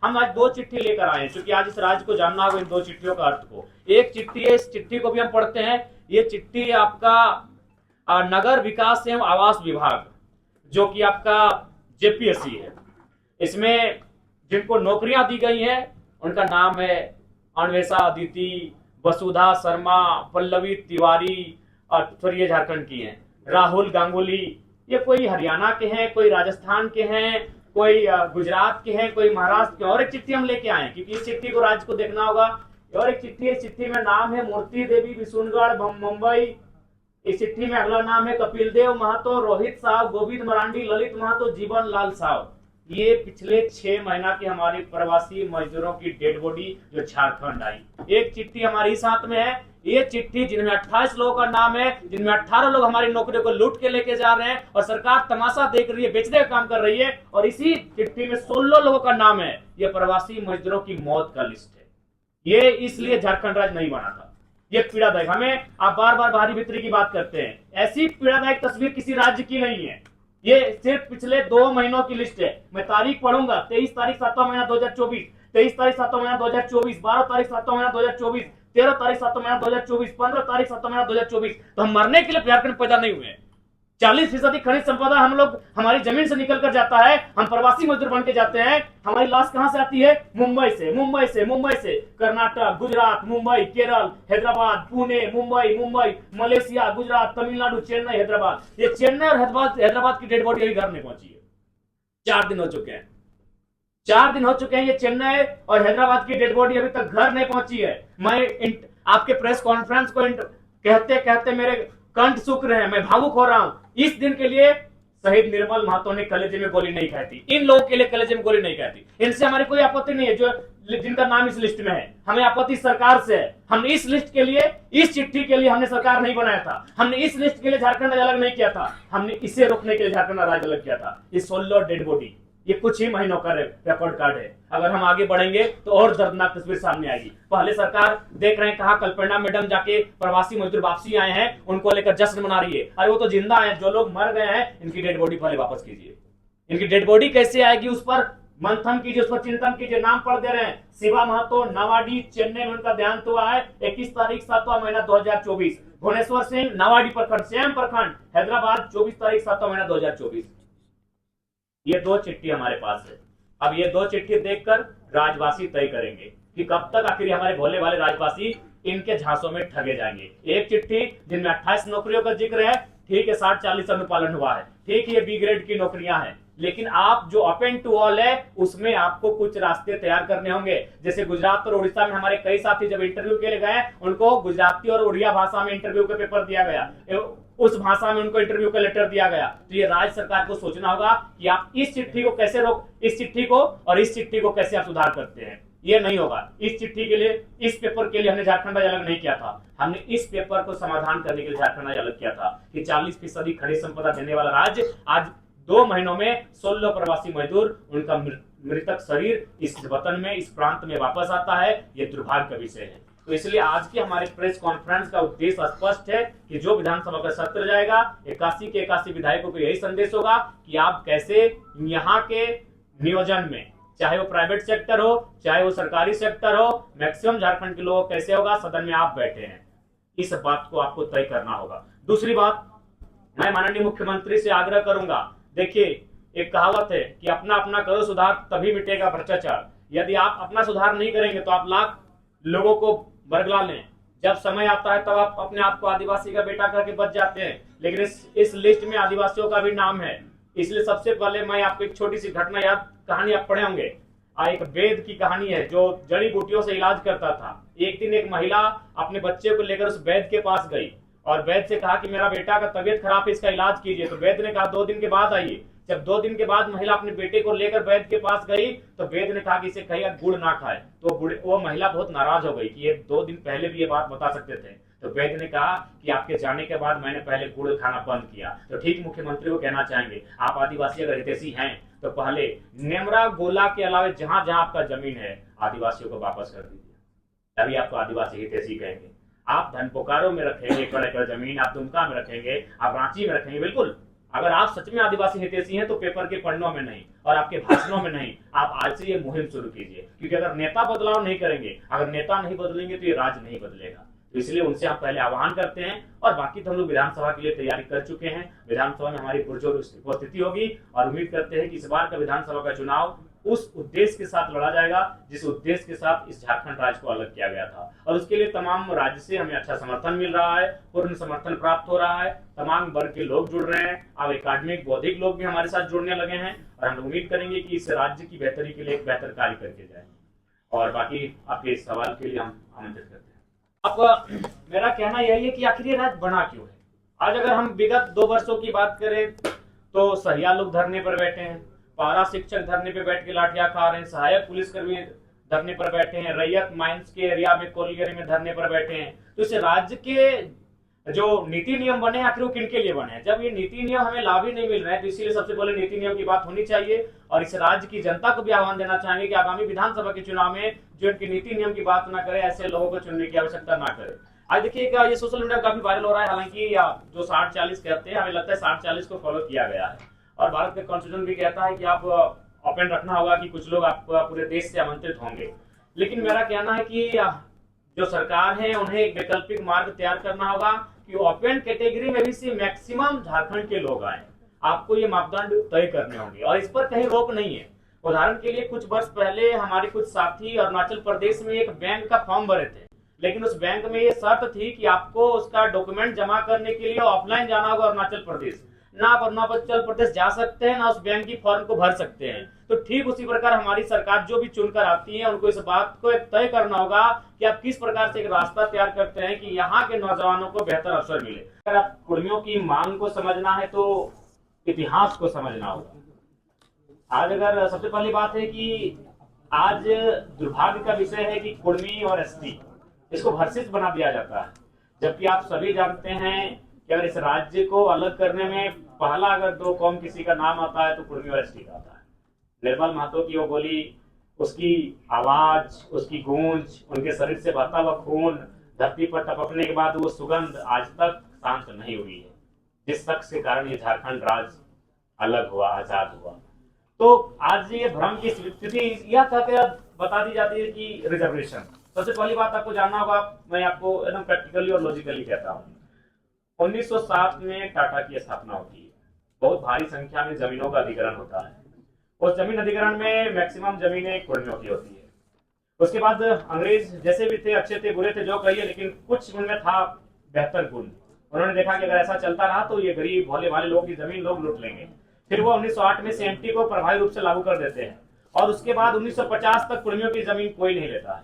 हम आज दो चिट्ठी लेकर आए हैं, क्योंकि आज इस राज्य को जानना होगा इन दो चिट्ठियों का अर्थ को। एक चिट्ठी है, इस चिट्ठी को भी हम पढ़ते हैं। ये चिट्ठी आपका नगर विकास एवं आवास विभाग, जो कि आपका जेपीएससी है, इसमें जिनको नौकरियां दी गई हैं उनका नाम है अन्वेषा अदिति, वसुधा शर्मा, पल्लवी तिवारी, और ये झारखंड की हैं, राहुल गांगुली। ये कोई हरियाणा के हैं, कोई राजस्थान के हैं, कोई गुजरात के हैं, कोई महाराष्ट्र के। और एक चिट्ठी हम लेके आए क्योंकि इस चिट्ठी को राज्य को देखना होगा। और एक चिट्ठी है, इस चिट्ठी में नाम है मूर्ति देवी विशुनगढ़ मुंबई। इस चिट्ठी में अगला नाम है कपिल देव महतो, रोहित साहब, गोविंद मरांडी, ललित महतो, जीवन लाल साहब। ये पिछले 6 महीना की हमारी प्रवासी मजदूरों की डेड बॉडी जो झारखंड आई। एक चिट्ठी हमारी साथ में है। ये चिट्ठी जिनमें 28 लोगों का नाम है, जिनमें 18 लोग हमारी नौकरियों को लूट के लेके जा रहे हैं और सरकार तमाशा देख रही है, बेचने का काम कर रही है। और इसी चिट्ठी में 16 लोगों का नाम है। ये प्रवासी मजदूरों की मौत का लिस्ट है। ये इसलिए झारखंड राज्य नहीं बना था। ये पीड़ादायक, हमें आप बार बार बाहरी बिक्री की बात करते हैं, ऐसी पीड़ादायक तस्वीर किसी राज्य की नहीं है। ये सिर्फ पिछले 2 महीनों की लिस्ट है। मैं तारीख पढ़ूंगा, 23 तारीख 7वां महीना 2024, 23 तारीख 7वां महीना 2024, 12 तारीख 7वां महीना 2024, 13 तारीख 7वां महीना 2024, 15 तारीख 7वां महीना 2024। तो हम मरने के लिए झारखंड पैदा नहीं हुए हैं। 40% खनिज संपदा हम लोग, हमारी जमीन से निकल कर जाता है, हम प्रवासी मजदूर बन के जाते हैं। हमारी लाश कहां से आती है? मुंबई से, मुंबई से, मुंबई से। कर्नाटक, गुजरात, मुंबई, केरल, हैदराबाद, पुणे, मुंबई, मुंबई, मलेशिया, गुजरात, तमिलनाडु, चेन्नई, हैदराबाद। ये चेन्नई और हैदराबाद की डेड बॉडी अभी घर नहीं पहुंची है। 4 दिन हो चुके हैं, 4 दिन हो चुके हैं। ये चेन्नई और हैदराबाद की डेड बॉडी अभी तक घर नहीं पहुंची है। मैं आपके प्रेस कॉन्फ्रेंस को कहते कहते मेरे कंठ सूख रहे हैं, मैं भावुक हो रहा हूं। इस दिन के लिए शहीद निर्मल महतो ने कलेजे में गोली नहीं खाई थी। इन लोगों के लिए कलेजे में गोली नहीं खाई थी। इनसे हमारी कोई आपत्ति नहीं है, जो जिनका नाम इस लिस्ट में है। हमें आपत्ति सरकार से है। हमने इस लिस्ट के लिए, इस चिट्ठी के लिए हमने सरकार नहीं बनाया था। हमने इस लिस्ट के लिए झारखंड राज्य अलग नहीं किया था। हमने इसे रोकने के लिए झारखंड राज्य अलग किया था। ये 16 डेड बॉडी, ये कुछ ही महीनों का रिकॉर्ड कार्ड है। अगर हम आगे बढ़ेंगे तो और दर्दनाक तस्वीर सामने आएगी। पहले सरकार देख रहे हैं, कहा कल्पना मैडम जाके प्रवासी मजदूर वापसी आए हैं, उनको लेकर जश्न मना रही है। अरे वो तो जिंदा है, जो लोग मर गए हैं इनकी डेड बॉडी पहले वापस कीजिए। इनकी डेड बॉडी कैसे आएगी उस पर मंथन कीजिए, उस पर चिंतन कीजिए। नाम पढ़ दे रहे हैं, शिवा महतो, नवाडी, चेन्नई में उनका देहांत हुआ है 21 तारीख 7वां महीना 2024। भुवनेश्वर सिंह, नवाडी प्रखंड, सेम प्रखंड, हैदराबाद, 24 तारीख 7वां महीना 2024। ये 2 चिट्ठी हमारे पास है। अब ये 2 चिट्ठी देखकर राजवासी तय करेंगे कि कब तक आखिर हमारे भोले वाले राजवासी इनके झांसों में ठगे जाएंगे। एक चिट्ठी जिनमें 28 नौकरियों का जिक्र है, ठीक है, 60-40 अनुपालन हुआ है, ठीक है, ये बी ग्रेड की नौकरियां हैं। लेकिन आप जो अप एंड टू ऑल है, उसमें आपको कुछ रास्ते तैयार करने होंगे। जैसे गुजरात और उड़ीसा में हमारे कई साथी जब इंटरव्यू के लिए गए, उनको गुजराती और उड़िया भाषा में इंटरव्यू का पेपर दिया गया, उस भाषा में उनको इंटरव्यू का लेटर दिया गया। तो ये राज्य सरकार को सोचना होगा कि आप इस चिट्ठी को कैसे इस चिट्ठी को और इस चिट्ठी को कैसे आप सुधार करते हैं। ये नहीं होगा। इस चिट्ठी के लिए, इस पेपर के लिए हमने झारखंड राज्य अलग नहीं किया था। हमने इस पेपर को समाधान करने के लिए झारखंड राज्य अलग किया था कि 40% खनिज संपदा देने वाला राज्य आज 2 महीनों में 16 प्रवासी मजदूर, उनका मृतक शरीर इस वतन में, इस प्रांत में वापस आता है। ये दुर्भाग्य का विषय है। तो इसलिए आज की हमारे प्रेस कॉन्फ्रेंस का उद्देश्य स्पष्ट है कि जो विधानसभा का सत्र जाएगा, 81 के 81 विधायकों को यही संदेश होगा कि आप कैसे यहाँ के नियोजन में, चाहे वो प्राइवेट सेक्टर हो, चाहे वो सरकारी सेक्टर हो, मैक्सिमम झारखंड के लोग कैसे होगा, सदन में आप बैठे हैं, इस बात को आपको तय करना होगा। दूसरी बात, मैं माननीय मुख्यमंत्री से आग्रह करूंगा, देखिए एक कहावत है कि अपना अपना करो सुधार, तभी मिटेगा भ्रष्टाचार। यदि आप अपना सुधार नहीं करेंगे तो आप लाख लोगों को बरगला लें, जब समय आता है तब आप अपने आप को आदिवासी का बेटा करके बच जाते हैं। लेकिन इस लिस्ट में आदिवासियों का भी नाम है। इसलिए सबसे पहले मैं आपको एक छोटी सी घटना कहानी आप पढ़े होंगे। एक वेद की कहानी है जो जड़ी बूटियों से इलाज करता था। एक दिन एक महिला अपने बच्चे को लेकर उस वैद्य के पास गई और वैद्य से कहा कि मेरा बेटा का तबीयत खराब है, इसका इलाज कीजिए। तो वैद्य ने कहा 2 दिन के बाद आइए। जब 2 दिन के बाद महिला अपने बेटे को लेकर वैद्य के पास गई तो वैद्य ने कहा कि इसे कहिएगा गुड़ ना खाए। तो वो महिला बहुत नाराज हो गई कि ये 2 दिन पहले भी ये बात बता सकते थे। तो वैद्य ने कहा कि आपके जाने के बाद मैंने पहले गुड़ खाना बंद किया। तो ठीक मुख्यमंत्री को कहना चाहेंगे, आप आदिवासी अगर हितैषी हैं तो पहले नेमरा गोला के अलावा जहां जहां आपका जमीन है आदिवासियों को वापस कर दीजिए, तभी आपको आदिवासी हितैषी कहेंगे। आप धन बोकारो में रखेंगे एकड़ एकड़ जमीन, आप दुमका में रखेंगे, आप रांची में रखेंगे, बिल्कुल अगर आप सच में आदिवासी हितैषी हैं तो पेपर के पन्नों में नहीं और आपके भाषणों में नहीं, आप आज से ये मुहिम शुरू कीजिए, क्योंकि अगर नेता बदलाव नहीं करेंगे, अगर नेता नहीं बदलेंगे तो ये राज्य नहीं बदलेगा। तो इसलिए उनसे हम पहले आह्वान करते हैं। और बाकी तो हम लोग विधानसभा के लिए तैयारी कर चुके हैं, विधानसभा में हमारी पुरजोर उपस्थिति होगी और उम्मीद करते हैं कि इस बार का विधानसभा का चुनाव उस उद्देश्य के साथ लड़ा जाएगा जिस उद्देश्य के साथ इस झारखंड राज्य को अलग किया गया था। और उसके लिए तमाम राज्य से हमें अच्छा समर्थन मिल रहा है, पूर्ण समर्थन प्राप्त हो रहा है, तमाम वर्ग के लोग जुड़ रहे हैं, अब एकेडमिक बौद्धिक लोग भी हमारे साथ जुड़ने लगे हैं और हम उम्मीद करेंगे कि इस राज्य की बेहतरी के लिए एक बेहतर कार्य करके जाएंगे। और बाकी आपके इस सवाल के लिए हम आमंत्रित करते हैं। अब मेरा कहना यही है कि आखिर ये राज्य बना क्यों है। आज अगर हम विगत 2 वर्षों की बात करें तो सहिया लोग धरने पर बैठे हैं, पारा शिक्षक धरने पर बैठ के लाठियां खा रहे हैं, सहायक पुलिसकर्मी धरने पर बैठे हैं, रैयत माइंस के एरिया में कोलगेरी में धरने पर बैठे हैं। तो इस राज्य के जो नीति नियम बने आखिर वो किनके लिए बने हैं? जब ये नीति नियम हमें लाभ ही नहीं मिल रहे हैं तो इसीलिए सबसे पहले नीति नियम की बात होनी चाहिए। और इस राज्य की जनता को भी आह्वान देना चाहेंगे कि आगामी विधानसभा के चुनाव में जो इनकी नीति नियम की बात ना करे, ऐसे लोगों को चुनने की आवश्यकता ना करे। आज देखिएगा ये सोशल मीडिया काफी वायरल हो रहा है, हालांकि जो 60-40 कहते हैं, हमें लगता है 60-40 को फॉलो किया गया है। और भारत का कॉन्स्टिट्यूशन भी कहता है कि आप ओपन रखना होगा कि कुछ लोग आपको पूरे देश से आमंत्रित होंगे। लेकिन मेरा कहना है कि जो सरकार है उन्हें एक वैकल्पिक मार्ग तैयार करना होगा कि ओपन कैटेगरी में भी से मैक्सिमम झारखंड के लोग आए। आपको ये मापदंड तय करने होंगे और इस पर कहीं रोक नहीं है। उदाहरण के लिए कुछ वर्ष पहले हमारे कुछ साथी अरुणाचल प्रदेश में एक बैंक का फॉर्म भरे थे, लेकिन उस बैंक में ये शर्त थी कि आपको उसका डॉक्यूमेंट जमा करने के लिए ऑफलाइन जाना होगा अरुणाचल प्रदेश। ना आप अरुणाचल प्रदेश जा सकते हैं ना उस बैंक की फॉर्म को भर सकते हैं। तो ठीक उसी प्रकार हमारी सरकार जो भी चुनकर आती है उनको इस बात को एक तय करना होगा कि आप किस प्रकार से एक रास्ता तैयार करते हैं कि यहाँ के नौजवानों को बेहतर अवसर मिले। अगर आप कुर्मियों की मांग को समझना है तो इतिहास को समझना होगा। आज अगर सबसे पहली बात है कि आज दुर्भाग्य का विषय है कि कुर्मी और एसटी इसको भर्सिस बना दिया जाता है, जबकि आप सभी जानते हैं कि अगर इस राज्य को अलग करने में पहला अगर 2 कौम किसी का नाम आता है तो कुर्मी और एसटी का आता है। निर्मल महतो की वो बोली, उसकी आवाज, उसकी गूंज, उनके शरीर से बहता हुआ खून धरती पर टपकने के बाद वो सुगंध आज तक शांत नहीं हुई है, जिस शख्स के कारण ये झारखंड राज्य अलग हुआ, आजाद हुआ। तो आज ये भ्रम की स्थिति यह कहकर बता दी जाती है कि रिजर्वेशन। सबसे पहली बात आपको जानना होगा, मैं आपको एकदम प्रैक्टिकली और लॉजिकली कहता हूँ। 1907 में टाटा की स्थापना होती है, बहुत भारी संख्या में जमीनों का अधिग्रहण होता है। उस जमीन अधिग्रहण में मैक्सिमम जमीनें कुर्मियों की होती है। उसके बाद अंग्रेज जैसे भी थे, अच्छे थे बुरे थे जो कहिए, लेकिन कुछ उनमें था बेहतर गुण। उन्होंने देखा कि अगर ऐसा चलता रहा तो ये गरीब भोले भाले लोग की जमीन लोग लूट लेंगे। फिर वो 1908 में सीएमटी को प्रभावी रूप से लागू कर देते हैं और उसके बाद 1950 तक कुर्मियों की जमीन कोई नहीं लेता है।